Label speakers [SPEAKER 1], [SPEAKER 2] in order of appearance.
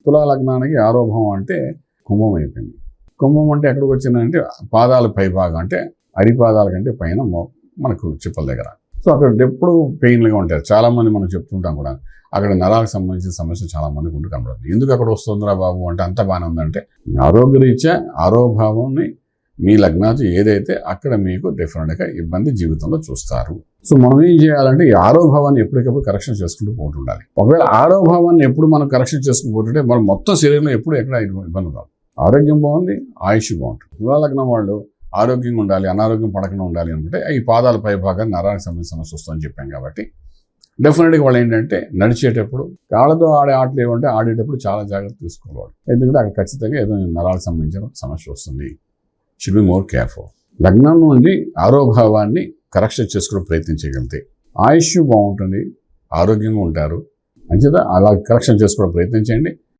[SPEAKER 1] తులా లగ్నానికి 6వ భావం అంటే కుంభం అయిపోయింది. కుంభం అంటే ఎక్కడికి వచ్చిందంటే పాదాల పైభాగం, అంటే అరిపాదాల కంటే పైన మనకు చిప్పల దగ్గర. సో అక్కడ ఎప్పుడు పెయిన్లుగా ఉంటారు. చాలామంది మనం చెప్తుంటాం కూడా, అక్కడ నరాలకు సంబంధించిన సమస్య చాలా మందికి ఉండి కనబడుతుంది. ఎందుకు అక్కడ వస్తుందిరా బాబు అంటే అంత బాగానే ఉందంటే, ఆరోగ్యరీత్యా 6వ భావంని మీ లగ్నాది ఏదైతే అక్కడ మీకు డెఫినెట్గా ఇబ్బంది జీవితంలో చూస్తారు. సో మనం ఏం చేయాలంటే ఈ 6వ భావాన్ని ఎప్పటికప్పుడు కరెక్షన్ చేసుకుంటూ పోతుండాలి. ఒకవేళ 6వ భావాన్ని ఎప్పుడు మనం కరెక్షన్ చేసుకుంటూ మనం మొత్తం శరీరంలో ఎప్పుడు ఎక్కడ ఇబ్బంది రాదు. ఆరోగ్యం బాగుంది, ఆయుష్ బాగుంటుంది. తులా లగ్నం వాళ్ళు ఆరోగ్యంగా ఉండాలి, అనారోగ్యం పడకుండా ఉండాలి అనుకుంటే ఈ పాదాల పై భాగాన్ని నరానికి సంబంధించిన సమస్య వస్తుందని చెప్పాం కాబట్టి డెఫినెట్గా వాళ్ళు ఏంటంటే నడిచేటప్పుడు కాళ్ళతో ఆడే ఆటలు ఏమంటే ఆడేటప్పుడు చాలా జాగ్రత్త తీసుకోవాలి. ఎందుకంటే అక్కడ ఖచ్చితంగా ఏదో నరాలకు సంబంధించిన సమస్య వస్తుంది. Should be more careful. లగ్నం నుండి 6వ భావాన్ని కరెక్షన్ చేసుకునే ప్రయత్నం చేయగలిగితే ఆయుష్ బాగుంటుంది, ఆరోగ్యంగా ఉంటారు. అంచేత అలా కరెక్షన్ చేసుకోవడం ప్రయత్నం చేయండి.